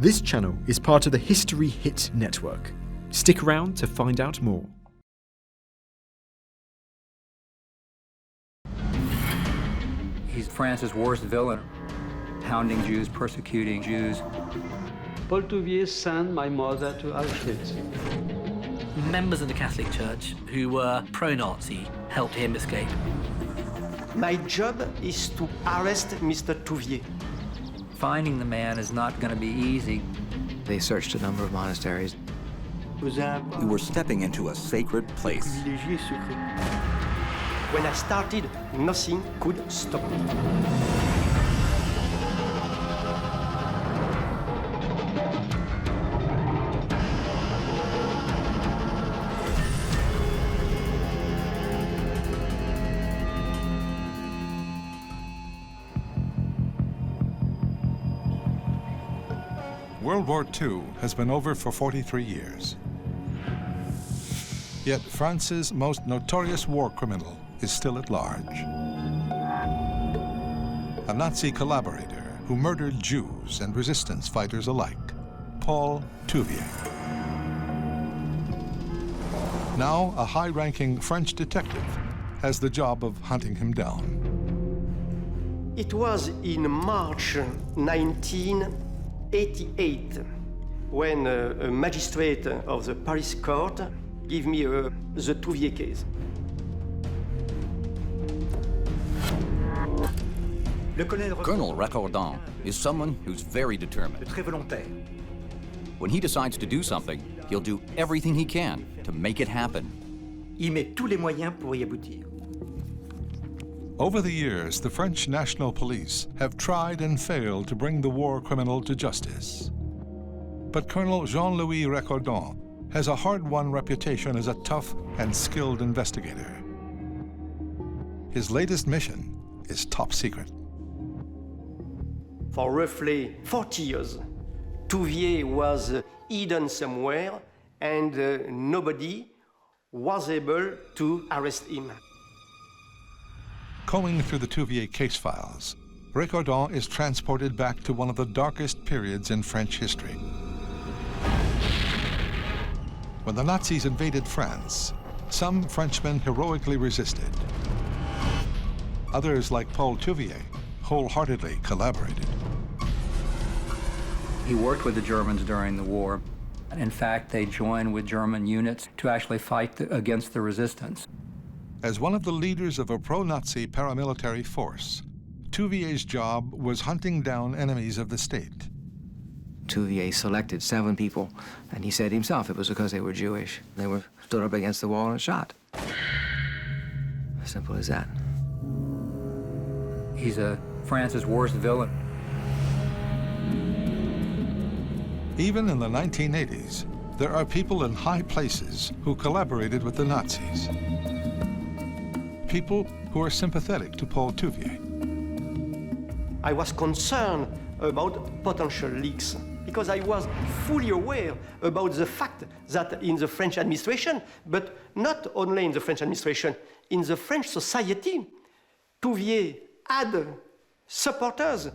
This channel is part of the History Hit network. Stick around to find out more. He's France's worst villain, hounding Jews, persecuting Jews. Paul Touvier sent my mother to Auschwitz. Members of the Catholic Church who were pro-Nazi helped him escape. My job is to arrest Mr. Touvier. Finding the man is not going to be easy. They searched a number of monasteries. We were stepping into a sacred place. When I started, nothing could stop me. World War II has been over for 43 years. Yet France's most notorious war criminal is still at large. A Nazi collaborator who murdered Jews and resistance fighters alike, Paul Touvier. Now, a high-ranking French detective has the job of hunting him down. It was in March 1988 when a magistrate of the Paris court gave me the Touvier case. Colonel Recordon is someone who's very determined. When he decides to do something, he'll do everything he can to make it happen. Il met tous les moyens pour y aboutir. Over the years, the French National Police have tried and failed to bring the war criminal to justice. But Colonel Jean-Louis Recordon has a hard-won reputation as a tough and skilled investigator. His latest mission is top secret. For roughly 40 years, Touvier was hidden somewhere and nobody was able to arrest him. Combing through the Touvier case files, Recordon is transported back to one of the darkest periods in French history. When the Nazis invaded France, some Frenchmen heroically resisted. Others, like Paul Touvier, wholeheartedly collaborated. He worked with the Germans during the war. In fact, they joined with German units to actually fight against the resistance. As one of the leaders of a pro-Nazi paramilitary force, Touvier's job was hunting down enemies of the state. Touvier selected 7 people, and he said himself it was because they were Jewish. They were stood up against the wall and shot. Simple as that. He's France's worst villain. Even in the 1980s, there are people in high places who collaborated with the Nazis. People who are sympathetic to Paul Touvier. I was concerned about potential leaks because I was fully aware about the fact that in the French administration, but not only in the French administration, in the French society, Touvier had supporters.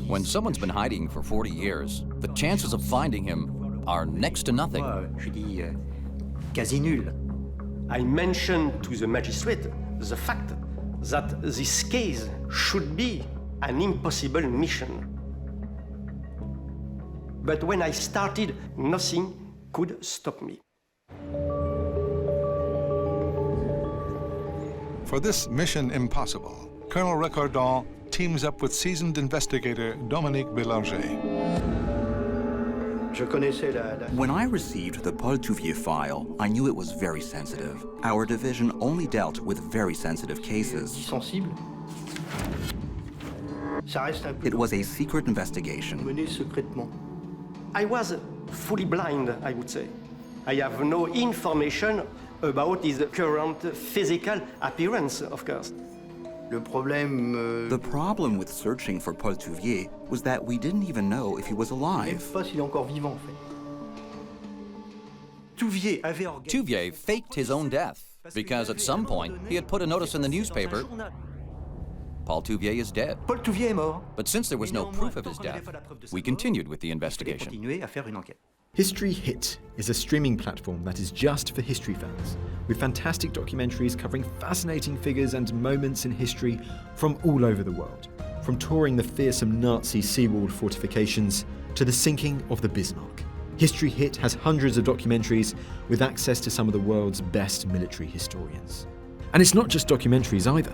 When someone's been hiding for 40 years, the chances of finding him are next to nothing. Quasi nul. I mentioned to the magistrate the fact that this case should be an impossible mission. But when I started, nothing could stop me. For this mission impossible, Colonel Recordon teams up with seasoned investigator Dominique Bélanger. When I received the Paul Touvier file, I knew it was very sensitive. Our division only dealt with very sensitive cases. It was a secret investigation. I was fully blind, I would say. I have no information about his current physical appearance, of course. The problem with searching for Paul Touvier was that we didn't even know if he was alive. Touvier faked his own death because at some point he had put a notice in the newspaper Paul Touvier is dead. Paul Touvier est mort. But since there was no proof of his death, we continued with the investigation. Continuer à faire une enquête. History Hit is a streaming platform that is just for history fans, with fantastic documentaries covering fascinating figures and moments in history from all over the world, from touring the fearsome Nazi seawall fortifications to the sinking of the Bismarck. History Hit has hundreds of documentaries with access to some of the world's best military historians. And it's not just documentaries either.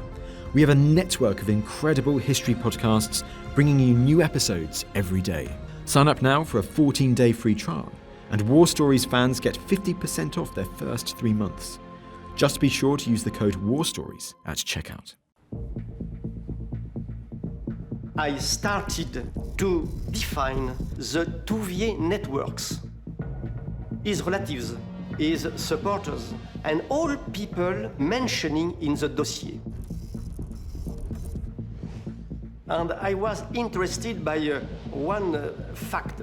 We have a network of incredible history podcasts bringing you new episodes every day. Sign up now for a 14-day free trial, and War Stories fans get 50% off their first 3 months. Just be sure to use the code WARSTORIES at checkout. I started to define the Touvier networks, his relatives, his supporters, and all people mentioning in the dossier. And I was interested by one fact.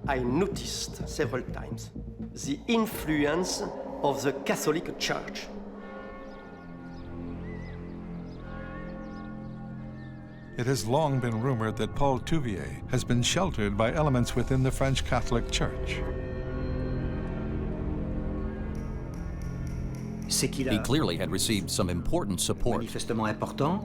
I noticed several times the influence of the Catholic Church. It has long been rumored that Paul Touvier has been sheltered by elements within the French Catholic Church. He clearly had received some important support. Manifestement important.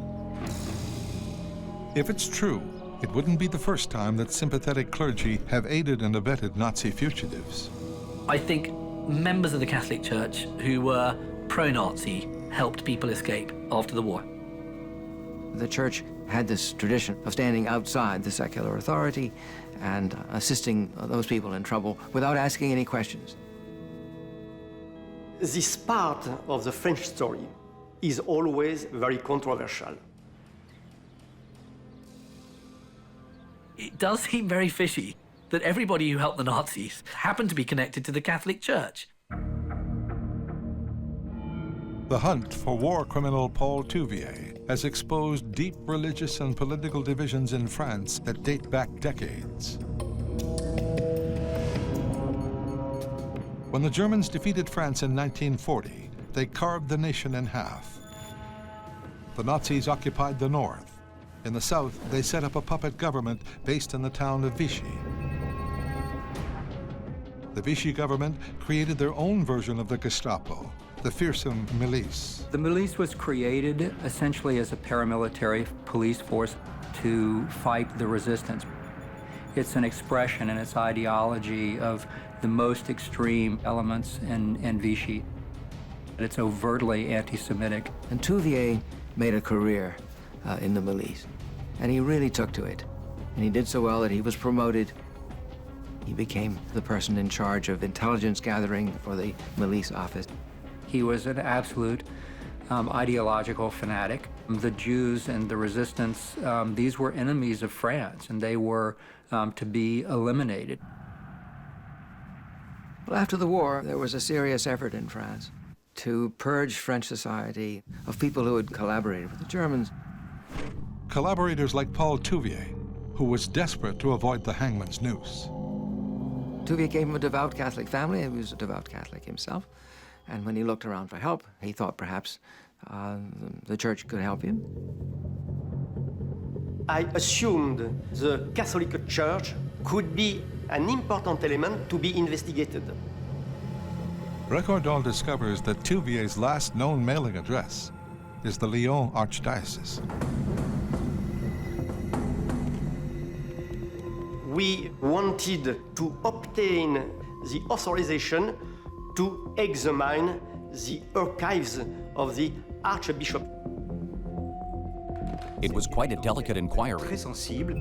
If it's true, it wouldn't be the first time that sympathetic clergy have aided and abetted Nazi fugitives. I think members of the Catholic Church who were pro-Nazi helped people escape after the war. The church had this tradition of standing outside the secular authority and assisting those people in trouble without asking any questions. This part of the French story is always very controversial. It does seem very fishy that everybody who helped the Nazis happened to be connected to the Catholic Church. The hunt for war criminal Paul Touvier has exposed deep religious and political divisions in France that date back decades. When the Germans defeated France in 1940, they carved the nation in half. The Nazis occupied the north. In the south, they set up a puppet government based in the town of Vichy. The Vichy government created their own version of the Gestapo, the fearsome milice. The milice was created essentially as a paramilitary police force to fight the resistance. It's an expression in its ideology of the most extreme elements in Vichy. It's overtly anti-Semitic. And Touvier made a career in the milice, and he really took to it. And he did so well that he was promoted. He became the person in charge of intelligence gathering for the milice office. He was an absolute ideological fanatic. The Jews and the resistance, these were enemies of France, and they were to be eliminated. Well, after the war, there was a serious effort in France to purge French society of people who had collaborated with the Germans. Collaborators like Paul Touvier, who was desperate to avoid the hangman's noose. Touvier came from a devout Catholic family. He was a devout Catholic himself. And when he looked around for help, he thought perhaps the church could help him. I assumed the Catholic Church could be an important element to be investigated. Recordon discovers that Touvier's last known mailing address is the Lyon Archdiocese. We wanted to obtain the authorization to examine the archives of the Archbishop. It was quite a delicate inquiry. Très sensible.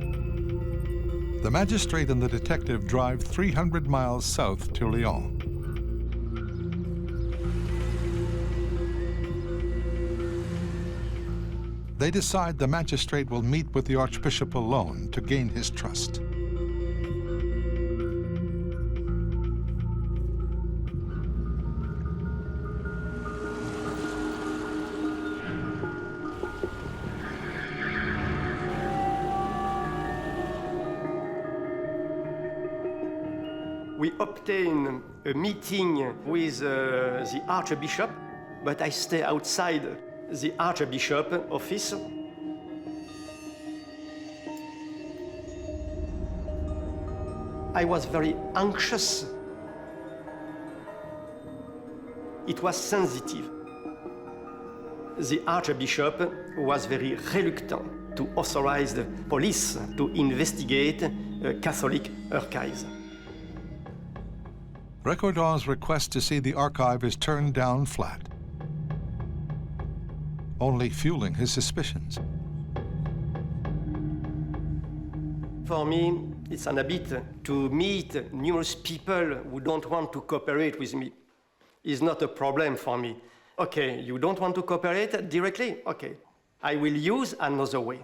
The magistrate and the detective drive 300 miles south to Lyon. They decide the magistrate will meet with the Archbishop alone to gain his trust. We obtain a meeting with the Archbishop, but I stay outside the Archbishop office, I was very anxious. It was sensitive. The Archbishop was very reluctant to authorize the police to investigate Catholic archives. Recordon's request to see the archive is turned down flat, only fueling his suspicions. For me, it's an habit to meet numerous people who don't want to cooperate with me. It's not a problem for me. Okay, you don't want to cooperate directly? Okay, I will use another way.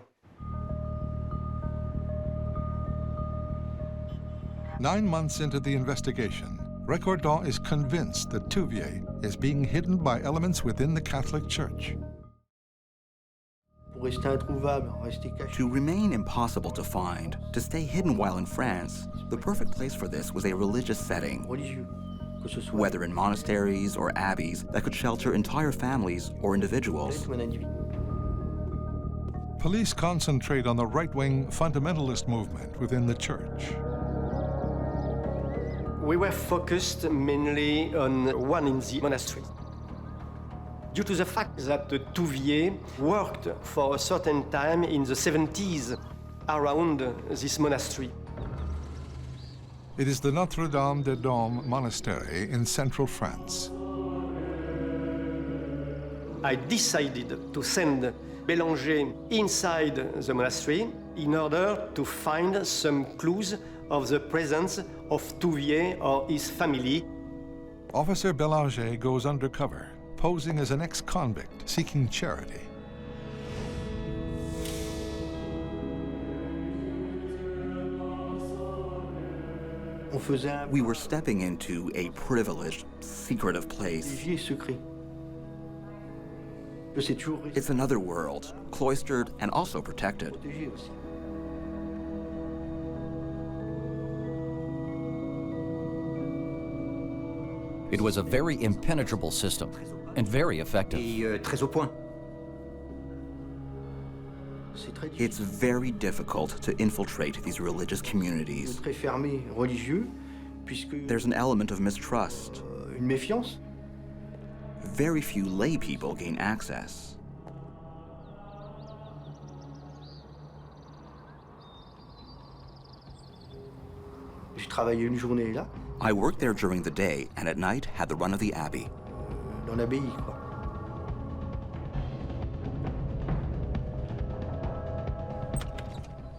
9 months into the investigation, Recordon is convinced that Touvier is being hidden by elements within the Catholic Church. To remain impossible to find, to stay hidden while in France, the perfect place for this was a religious setting. Whether in monasteries or abbeys that could shelter entire families or individuals. Police concentrate on the right-wing fundamentalist movement within the church. We were focused mainly on one in the monastery. Due to the fact that Touvier worked for a certain time in the 70s around this monastery. It is the Notre-Dame-des-Doms monastery in central France. I decided to send Bélanger inside the monastery in order to find some clues of the presence of Touvier or his family. Officer Bélanger goes undercover, posing as an ex-convict seeking charity. We were stepping into a privileged, secretive place. It's another world, cloistered and also protected. It was a very impenetrable system and very effective. Très au point. It's very difficult to infiltrate these religious communities. There's an element of mistrust. Very few lay people gain access. I worked there during the day and at night had the run of the abbey.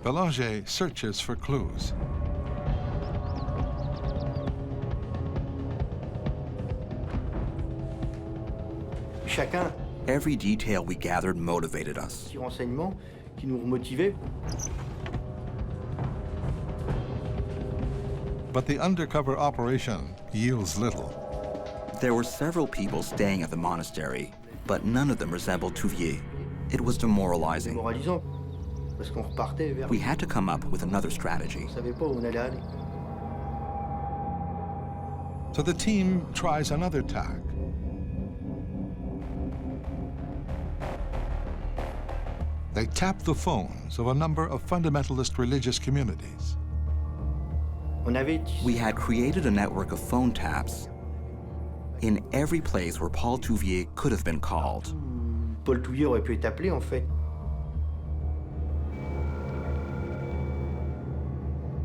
Bélanger searches for clues. Every detail we gathered motivated us. But the undercover operation yields little. There were several people staying at the monastery, but none of them resembled Touvier. It was demoralizing. We had to come up with another strategy. So the team tries another tack. They tap the phones of a number of fundamentalist religious communities. We had created a network of phone taps in every place where Paul Touvier could have been called. Paul Touvier aurait pu être appelé, en fait.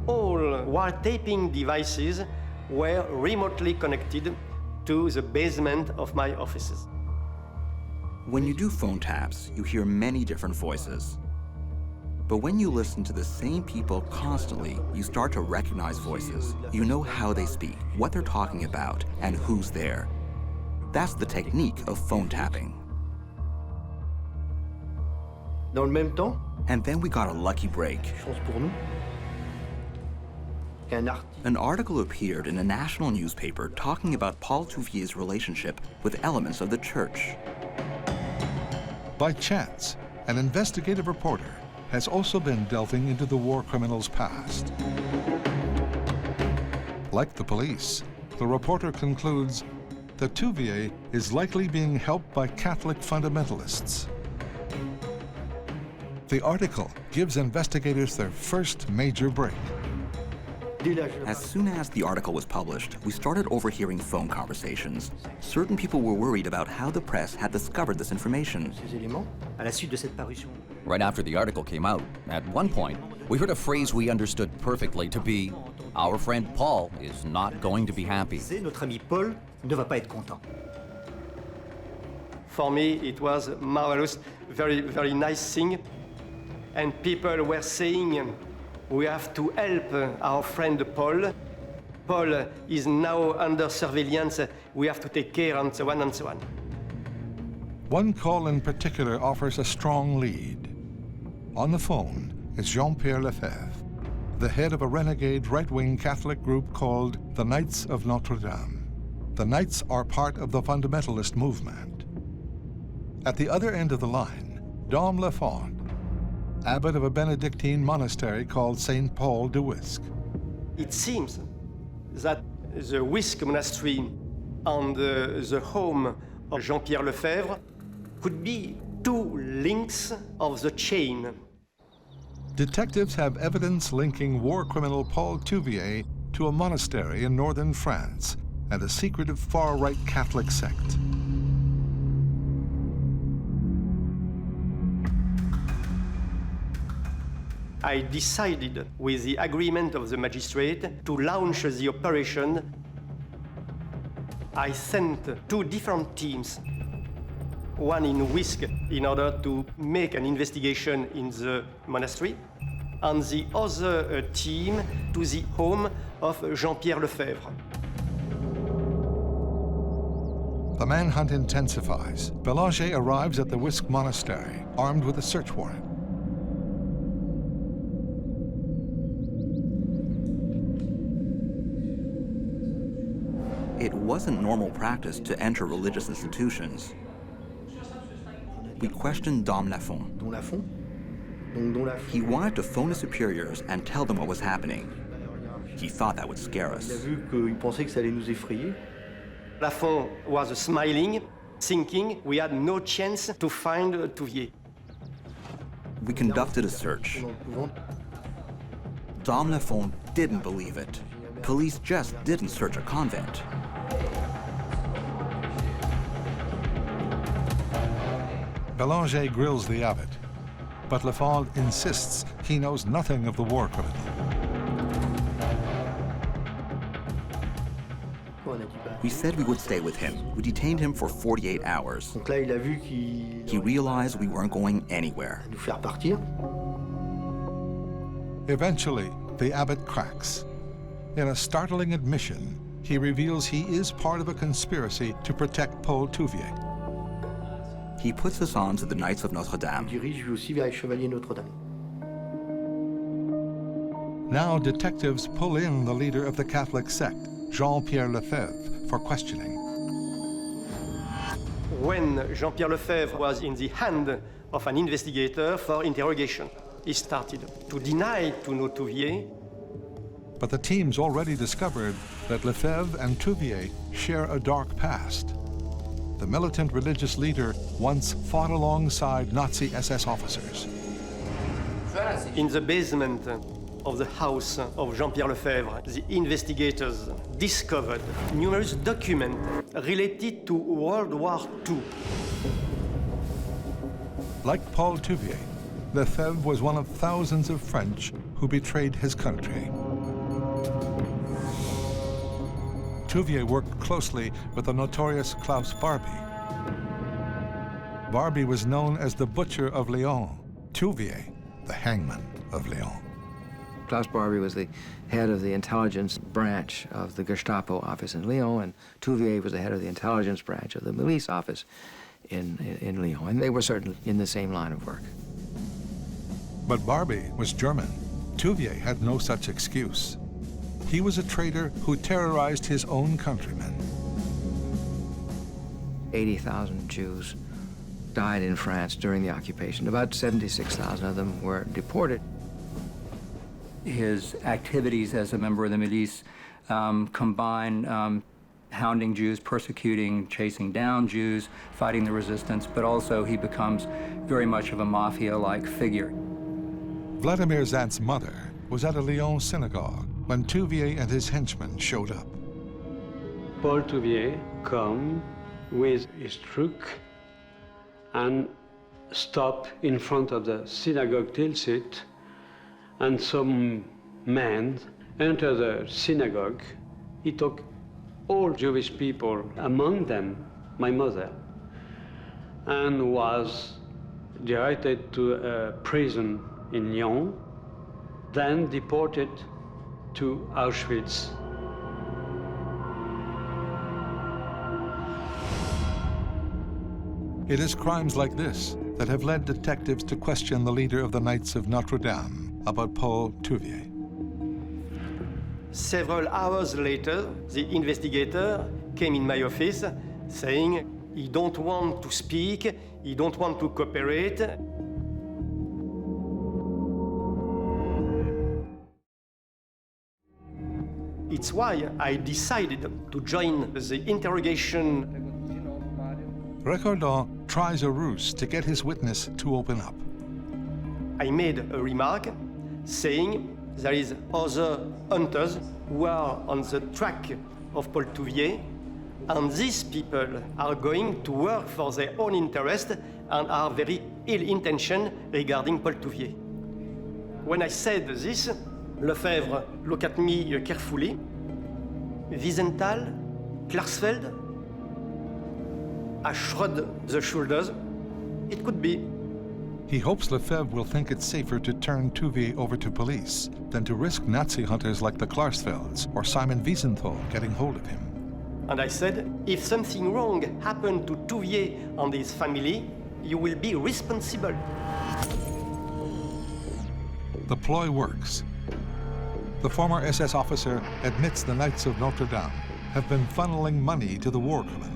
All wire-taping devices were remotely connected to the basement of my offices. When you do phone taps, you hear many different voices. But when you listen to the same people constantly, you start to recognize voices. You know how they speak, what they're talking about, and who's there. That's the technique of phone tapping. Dans le même temps, and then we got a lucky break. Chance pour nous. An article appeared in a national newspaper talking about Paul Touvier's relationship with elements of the church. By chance, an investigative reporter has also been delving into the war criminal's past. Like the police, the reporter concludes that Touvier is likely being helped by Catholic fundamentalists. The article gives investigators their first major break. As soon as the article was published, we started overhearing phone conversations. Certain people were worried about how the press had discovered this information. Right after the article came out, at one point, we heard a phrase we understood perfectly to be, "Our friend Paul is not going to be happy." Notre ami Paul ne va pas être content. For me, it was marvelous, very, very nice thing. And people were saying, we have to help our friend Paul. Paul is now under surveillance. We have to take care, and so on and so on. One call in particular offers a strong lead. On the phone is Jean-Pierre Lefebvre, the head of a renegade right-wing Catholic group called the Knights of Notre Dame. The Knights are part of the fundamentalist movement. At the other end of the line, Dom Lafond, abbot of a Benedictine monastery called St. Paul de Wisque. It seems that the Wisque monastery and the home of Jean-Pierre Lefebvre could be two links of the chain. Detectives have evidence linking war criminal Paul Touvier to a monastery in northern France and a secretive far-right Catholic sect. I decided, with the agreement of the magistrate, to launch the operation. I sent two different teams, one in Wisque in order to make an investigation in the monastery, and the other team to the home of Jean-Pierre Lefebvre. The manhunt intensifies. Belanger arrives at the Wisque monastery, armed with a search warrant. It wasn't normal practice to enter religious institutions. We questioned Dom Lafond. He wanted to phone his superiors and tell them what was happening. He thought that would scare us. Lafond was smiling, thinking we had no chance to find Touvier. We conducted a search. Dom Lafond didn't believe it. Police just didn't search a convent. Belanger grills the abbot, but Lafond insists he knows nothing of the war criminal. We said we would stay with him. We detained him for 48 hours. He realized we weren't going anywhere. Eventually, the abbot cracks. In a startling admission, he reveals he is part of a conspiracy to protect Paul Touvier. He puts us on to the Knights of Notre Dame. Now detectives pull in the leader of the Catholic sect, Jean-Pierre Lefebvre, for questioning. When Jean-Pierre Lefebvre was in the hand of an investigator for interrogation, he started to deny to know Touvier. But the team's already discovered that Lefebvre and Touvier share a dark past. The militant religious leader once fought alongside Nazi SS officers. In the basement of the house of Jean-Pierre Lefebvre, the investigators discovered numerous documents related to World War II. Like Paul Touvier, Lefebvre was one of thousands of French who betrayed his country. Touvier worked closely with the notorious Klaus Barbie. Barbie was known as the Butcher of Lyon, Touvier, the Hangman of Lyon. Klaus Barbie was the head of the intelligence branch of the Gestapo office in Lyon, and Touvier was the head of the intelligence branch of the milice office in Lyon, and they were certainly in the same line of work. But Barbie was German. Touvier had no such excuse. He was a traitor who terrorized his own countrymen. 80,000 Jews died in France during the occupation. About 76,000 of them were deported. His activities as a member of the milice combine hounding Jews, persecuting, chasing down Jews, fighting the resistance, but also he becomes very much of a mafia-like figure. Vladimir Zant's mother was at a Lyon synagogue. when Touvier and his henchmen showed up. Paul Touvier come with his truck and stop in front of the synagogue Tilsit, and some men enter the synagogue. He took all Jewish people, among them my mother, and was directed to a prison in Lyon, then deported to Auschwitz. It is crimes like this that have led detectives to question the leader of the Knights of Notre Dame about Paul Touvier. Several hours later, the investigator came in my office saying he don't want to speak, he don't want to cooperate. It's why I decided to join the interrogation. Recordon tries a ruse to get his witness to open up. I made a remark saying there is other hunters who are on the track of Paul Touvier, and these people are going to work for their own interest and are very ill-intentioned regarding Paul Touvier. When I said this, Lefebvre looked at me carefully. Wiesenthal, Klarsfeld, I shrugged the shoulders. It could be. He hopes Lefebvre will think it's safer to turn Touvier over to police than to risk Nazi hunters like the Klarsfelds or Simon Wiesenthal getting hold of him. And I said, if something wrong happened to Touvier and his family, you will be responsible. The ploy works. The former SS officer admits the Knights of Notre Dame have been funneling money to the war criminal.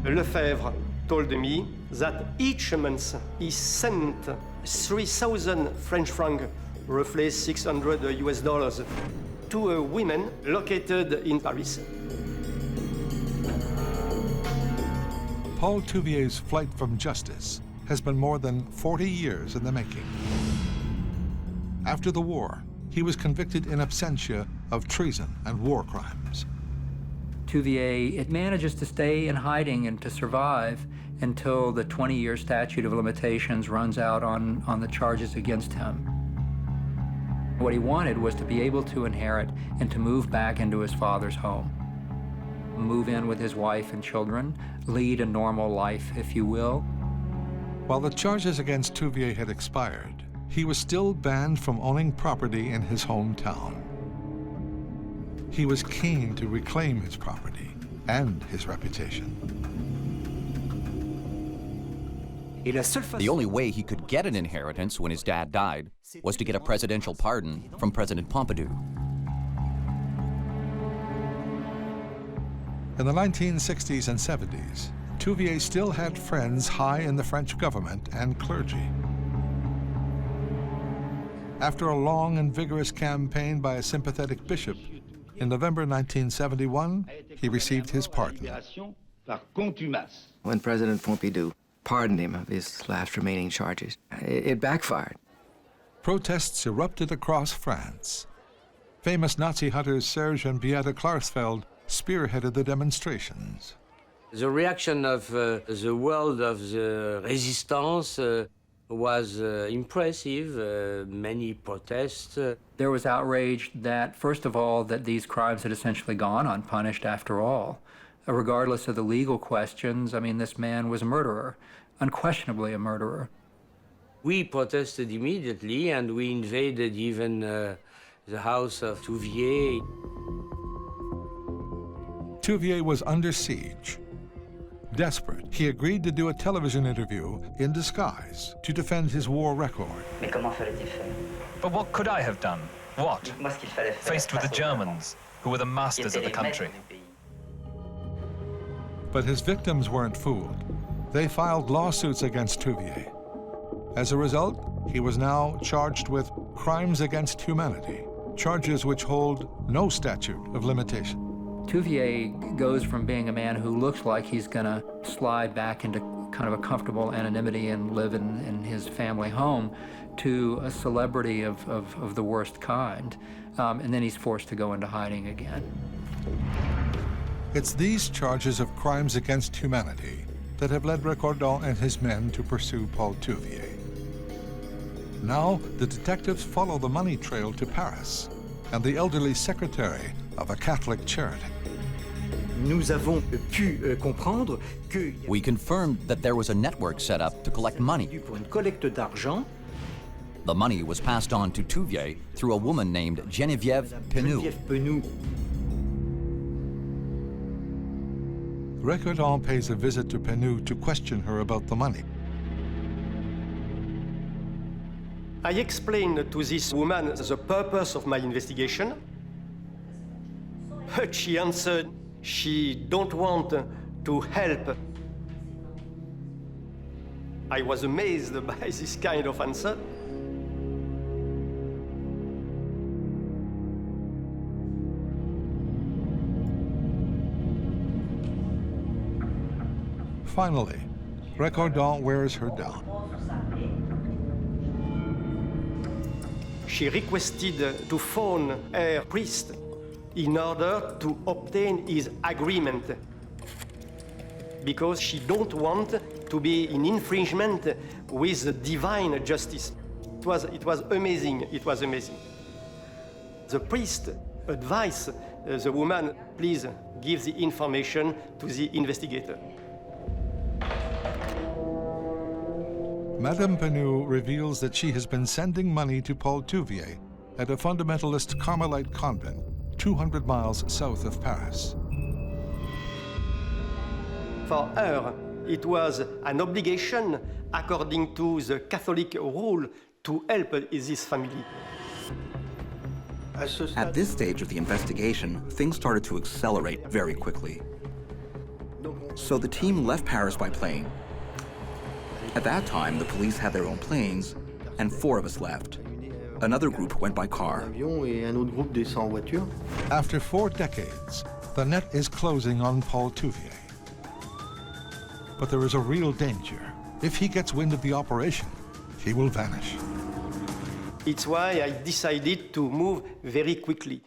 Lefebvre told me that each month he sent 3,000 French francs, roughly $600 US, to women located in Paris. Paul Touvier's flight from justice has been more than 40 years in the making. After the war, he was convicted in absentia of treason and war crimes. Touvier, it manages to stay in hiding and to survive until the 20-year statute of limitations runs out on the charges against him. What he wanted was to be able to inherit and to move back into his father's home. Move in with his wife and children, lead a normal life, if you will. While the charges against Touvier had expired, he was still banned from owning property in his hometown. He was keen to reclaim his property and his reputation. The only way he could get an inheritance when his dad died was to get a presidential pardon from President Pompidou. In the 1960s and 70s, Touvier still had friends high in the French government and clergy. After a long and vigorous campaign by a sympathetic bishop, in November 1971, he received his pardon. When President Pompidou pardoned him of his last remaining charges, it backfired. Protests erupted across France. Famous Nazi hunters Serge and Beata Klarsfeld spearheaded the demonstrations. The reaction of the world of the resistance was impressive, many protests. There was outrage that, first of all, that these crimes had essentially gone unpunished after all. Regardless of the legal questions, I mean, this man was a murderer, unquestionably a murderer. We protested immediately, and we invaded even the house of Touvier. Touvier was under siege. Desperate, he agreed to do a television interview in disguise to defend his war record. But what could I have done? What? Faced with the Germans, who were the masters of the country. But his victims weren't fooled. They filed lawsuits against Touvier. As a result, he was now charged with crimes against humanity, charges which hold no statute of limitation. Touvier goes from being a man who looks like he's going to slide back into kind of a comfortable anonymity and live in his family home to a celebrity of the worst kind. And then he's forced to go into hiding again. It's these charges of crimes against humanity that have led Recordon and his men to pursue Paul Touvier. Now, the detectives follow the money trail to Paris and the elderly secretary of a Catholic charity. Nous avons pu comprendre que We confirmed that there was a network set up to collect money. pour une collecte d'argent. The money was passed on to Touvier through a woman named Geneviève Penou. Recordon pays a visit to Penou to question her about the money. I explained to this woman the purpose of my investigation, but she answered she don't want to help. I was amazed by this kind of answer. Finally, Recordon wears her down. She requested to phone her priest in order to obtain his agreement, because she don't want to be in infringement with the divine justice. It was amazing. It was amazing. The priest advised the woman, please give the information to the investigator. Madame Penou reveals that she has been sending money to Paul Touvier at a fundamentalist Carmelite convent 200 miles south of Paris. For her, it was an obligation, according to the Catholic rule, to help this family. At this stage of the investigation, things started to accelerate very quickly. So the team left Paris by plane. At that time, the police had their own planes, and 4 of us left. Another group went by car. After 4 decades, the net is closing on Paul Touvier. But there is a real danger. If he gets wind of the operation, he will vanish. It's why I decided to move very quickly.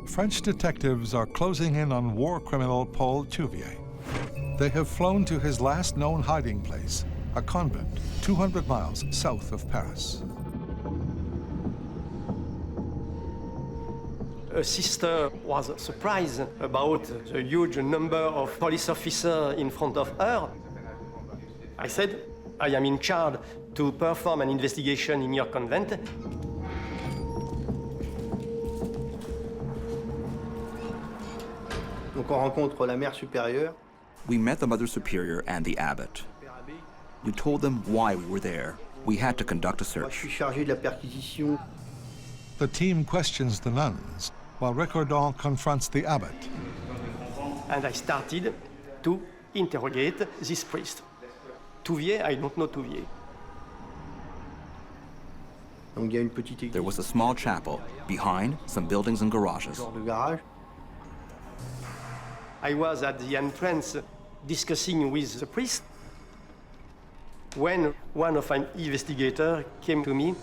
French detectives are closing in on war criminal Paul Touvier. They have flown to his last known hiding place, a convent 200 miles south of Paris. A sister was surprised about the huge number of police officers in front of her. I said, I am in charge to perform an investigation in your convent. Donc on rencontre la mère supérieure. We met the Mother Superior and the abbot. We told them why we were there. We had to conduct a Je search. suis chargé de la perquisition. The team questions the nuns, while Recordon confronts the abbot. And I started to interrogate this priest. Touvier, I don't know Touvier. Donc il y a une petite église. There was a small chapel, behind some buildings and garages. De garage. I was at the entrance discussing with the priest when one of my investigators came to me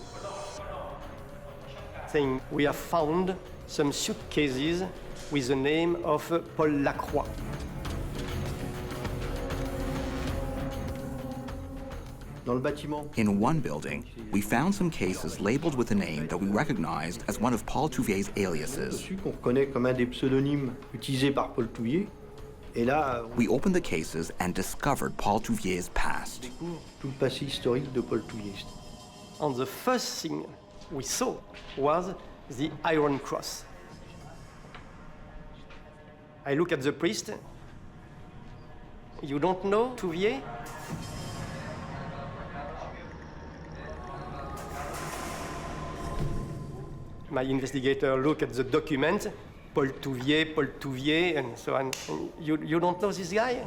saying, we have found some suitcases with the name of Paul Lacroix. Dans le bâtiment. In one building, we found some cases labeled with a name that we recognized as one of Paul Touvier's aliases. Dessus qu'on reconnaît comme un des pseudonymes utilisés par Paul Touvier. Et là, We opened the cases and discovered Paul Touvier's past. tout le passé historique de Paul Touvier. And the first thing we saw was the Iron Cross. I look at the priest. You don't know Touvier? My investigator look at the document, Paul Touvier, and so on. You don't know this guy?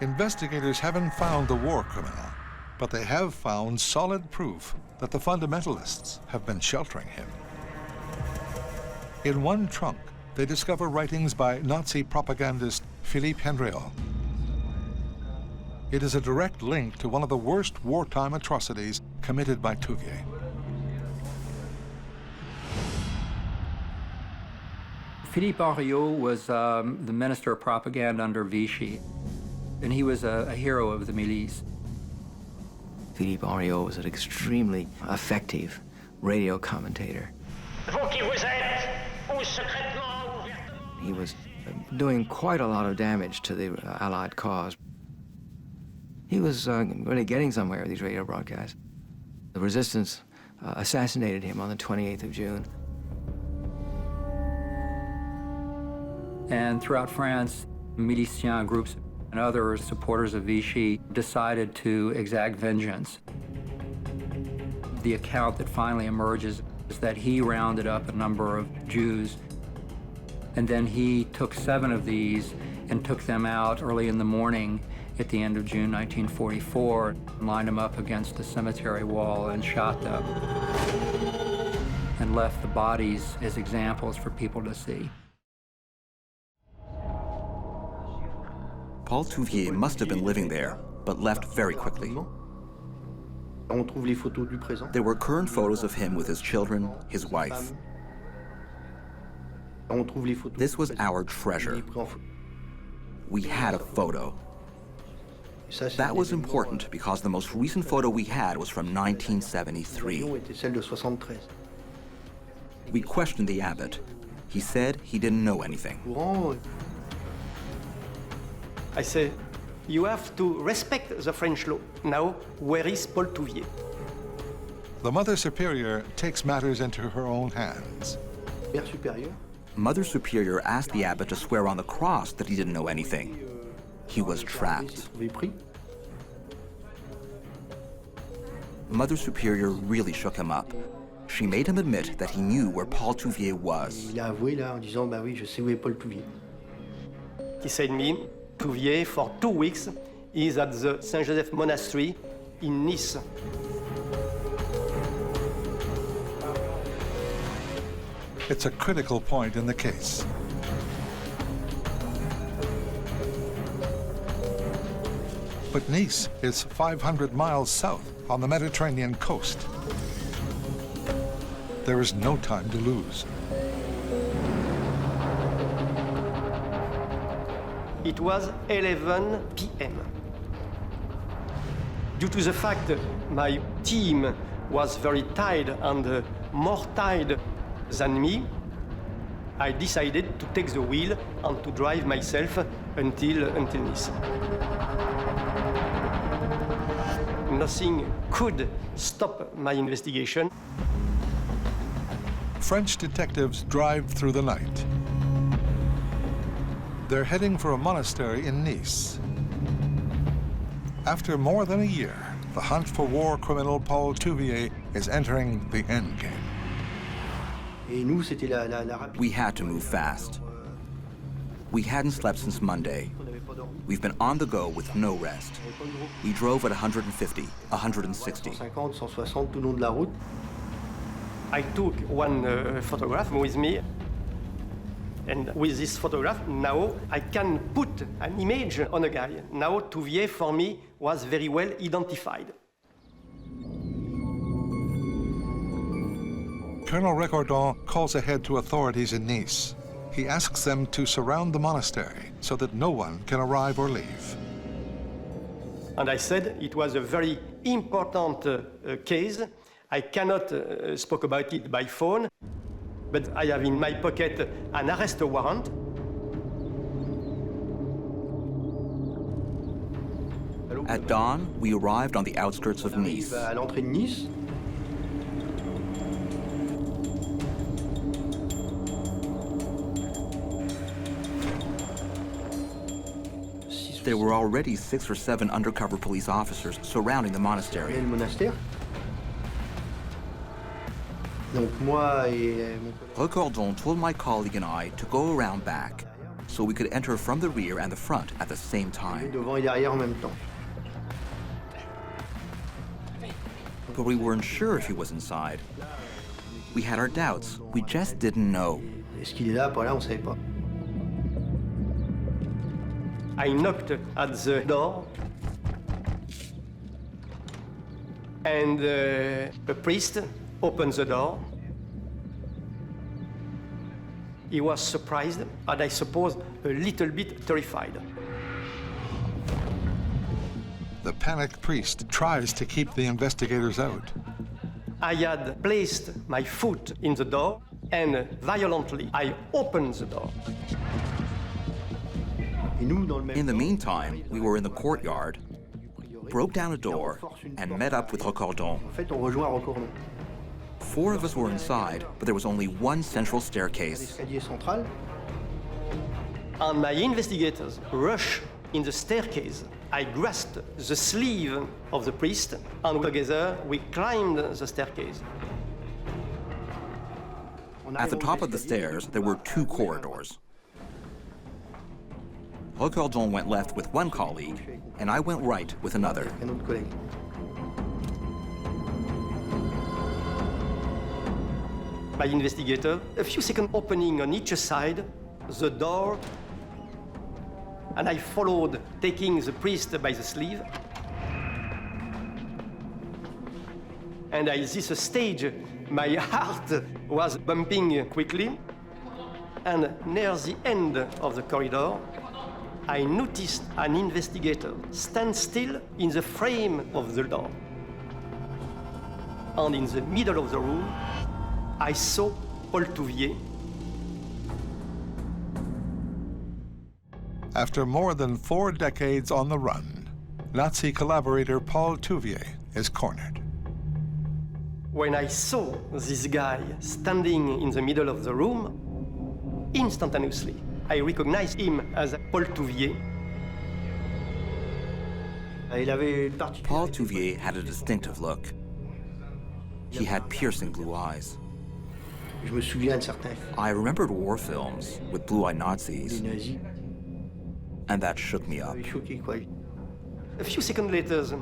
Investigators haven't found the war criminal, but they have found solid proof that the fundamentalists have been sheltering him. In one trunk, they discover writings by Nazi propagandist Philippe Henriot. It is a direct link to one of the worst wartime atrocities committed by Touvier. Philippe Henriot was the Minister of Propaganda under Vichy, and he was a hero of the milice. Philippe Henriot was an extremely effective radio commentator. He was doing quite a lot of damage to the Allied cause. He was really getting somewhere with these radio broadcasts. The resistance assassinated him on the 28th of June. And throughout France, miliciens groups and other supporters of Vichy decided to exact vengeance. The account that finally emerges is that he rounded up a number of Jews, and then he took 7 of these and took them out early in the morning at the end of June 1944, and lined them up against the cemetery wall and shot them, and left the bodies as examples for people to see. Paul Touvier must have been living there, but left very quickly. There were current photos of him with his children, his wife. This was our treasure. We had a photo. That was important because the most recent photo we had was from 1973. We questioned the abbot. He said he didn't know anything. I say, you have to respect the French law. Now, where is Paul Touvier? The Mother Superior takes matters into her own hands. Mother Superior asked the abbot to swear on the cross that he didn't know anything. He was trapped. Mother Superior really shook him up. She made him admit that he knew where Paul Touvier was. He said to me, Touvier, for 2 weeks, is at the Saint-Joseph Monastery in Nice. It's a critical point in the case. But Nice is 500 miles south on the Mediterranean coast. There is no time to lose. It was 11 p.m. Due to the fact that my team was very tired and more tired than me, I decided to take the wheel and to drive myself until Nice. Nothing could stop my investigation. French detectives drive through the night. They're heading for a monastery in Nice. After more than a year, the hunt for war criminal Paul Touvier is entering the endgame. We had to move fast. We hadn't slept since Monday. We've been on the go with no rest. We drove at 150, 160. I took one photograph with me. And with this photograph, now I can put an image on a guy. Now Touvier, for me, was very well identified. Colonel Recordon calls ahead to authorities in Nice. He asks them to surround the monastery so that no one can arrive or leave. And I said it was a very important case. I cannot speak about it by phone, but I have in my pocket an arrest warrant. At dawn, we arrived on the outskirts of Nice. There were already 6 or 7 undercover police officers surrounding the monastery. Recordon told my colleague and I to go around back so we could enter from the rear and the front at the same time. But we weren't sure if he was inside. We had our doubts. We just didn't know. I knocked at the door, and a priest opened the door. He was surprised, and I suppose a little bit terrified. The panicked priest tries to keep the investigators out. I had placed my foot in the door, and violently I opened the door. In the meantime, we were in the courtyard, broke down a door, and met up with Recordon. 4 of us were inside, but there was only one central staircase. And my investigators rushed in the staircase. I grasped the sleeve of the priest, and together we climbed the staircase. At the top of the stairs, there were 2 corridors. Recordon went left with one colleague, and I went right with another. My investigator, a few seconds opening on each side, the door, and I followed, taking the priest by the sleeve. And at this stage, my heart was bumping quickly. And near the end of the corridor, I noticed an investigator stand still in the frame of the door. And in the middle of the room, I saw Paul Touvier. After more than 4 decades on the run, Nazi collaborator Paul Touvier is cornered. When I saw this guy standing in the middle of the room, instantaneously, I recognized him as Paul Touvier. Paul Touvier had a distinctive look. He had piercing blue eyes. I remembered war films with blue-eyed Nazis, and that shook me up. A few seconds later,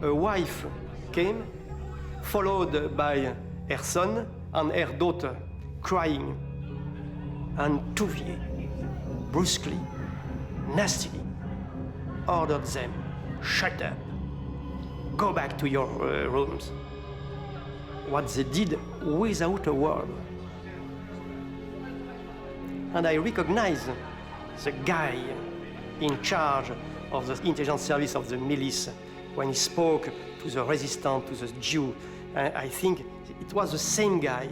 a wife came, followed by her son and her daughter, crying. And Touvier, brusquely, nastily, ordered them, "Shut up, go back to your rooms." What they did without a word. And I recognized the guy in charge of the intelligence service of the milice when he spoke to the resistant, to the Jew. I think it was the same guy,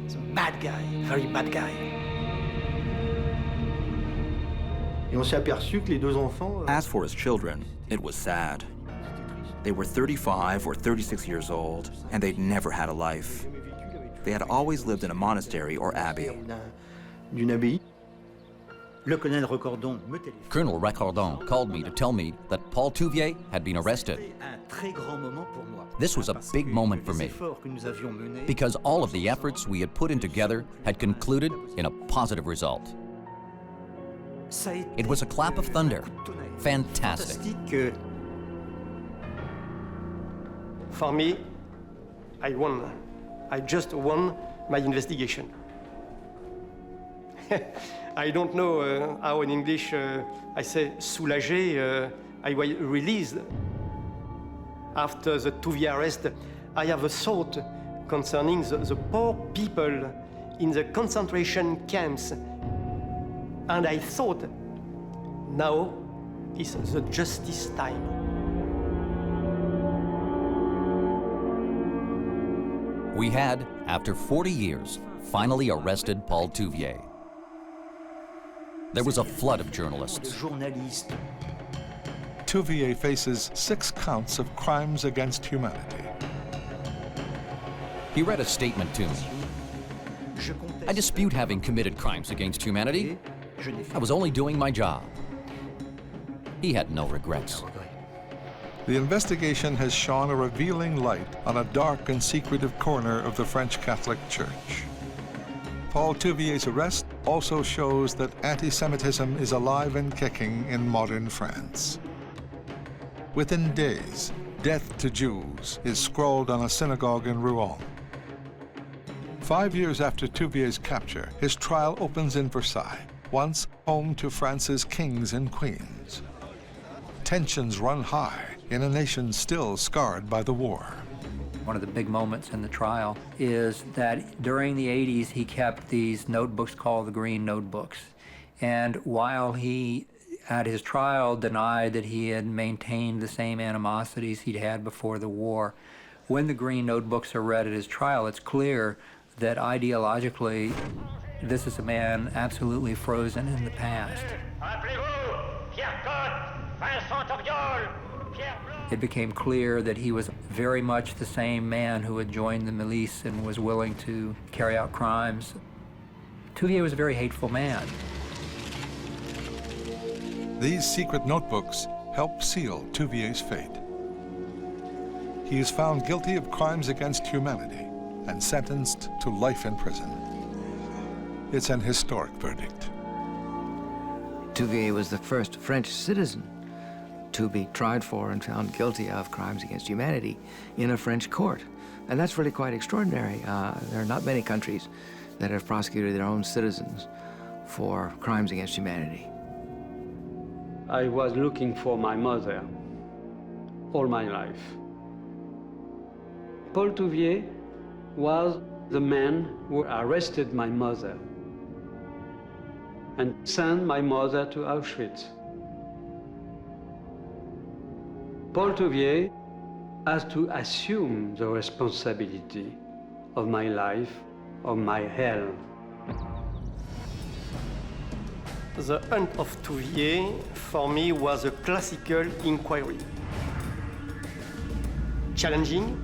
the bad guy, very bad guy. As for his children, it was sad. They were 35 or 36 years old, and they'd never had a life. They had always lived in a monastery or abbey. Colonel Recordon called me to tell me that Paul Touvier had been arrested. This was a big moment for me, because all of the efforts we had put in together had concluded in a positive result. It was a clap of thunder. Fantastic. For me, I won. I just won my investigation. I don't know how in English I say soulagé. I was released. After the Touvier arrest, I have a thought concerning the poor people in the concentration camps. And I thought, now is the justice time. We had, after 40 years, finally arrested Paul Touvier. There was a flood of journalists. Touvier faces 6 counts of crimes against humanity. He read a statement to me. I dispute having committed crimes against humanity. I was only doing my job. He had no regrets. The investigation has shone a revealing light on a dark and secretive corner of the French Catholic Church. Paul Touvier's arrest also shows that anti-Semitism is alive and kicking in modern France. Within days, "Death to Jews" is scrawled on a synagogue in Rouen. 5 years after Touvier's capture, his trial opens in Versailles, once home to France's kings and queens. tensions run high in a nation still scarred by the war. One of the big moments in the trial is that during the 80s, he kept these notebooks called the Green Notebooks. And while he, at his trial, denied that he had maintained the same animosities he'd had before the war, when the Green Notebooks are read at his trial, it's clear that ideologically, this is a man absolutely frozen in the past. It became clear that he was very much the same man who had joined the milice and was willing to carry out crimes. Touvier was a very hateful man. These secret notebooks help seal Touvier's fate. He is found guilty of crimes against humanity and sentenced to life in prison. It's an historic verdict. Touvier was the first French citizen to be tried for and found guilty of crimes against humanity in a French court. And that's really quite extraordinary. There are not many countries that have prosecuted their own citizens for crimes against humanity. I was looking for my mother all my life. Paul Touvier was the man who arrested my mother and sent my mother to Auschwitz. Paul Touvier has to assume the responsibility of my life, of my hell. The hunt of Touvier, for me, was a classical inquiry. Challenging,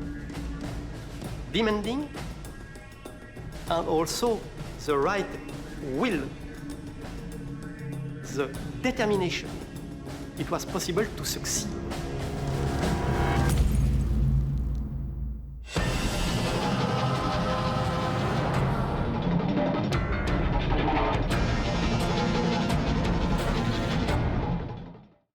demanding, and also the right will, the determination. It was possible to succeed.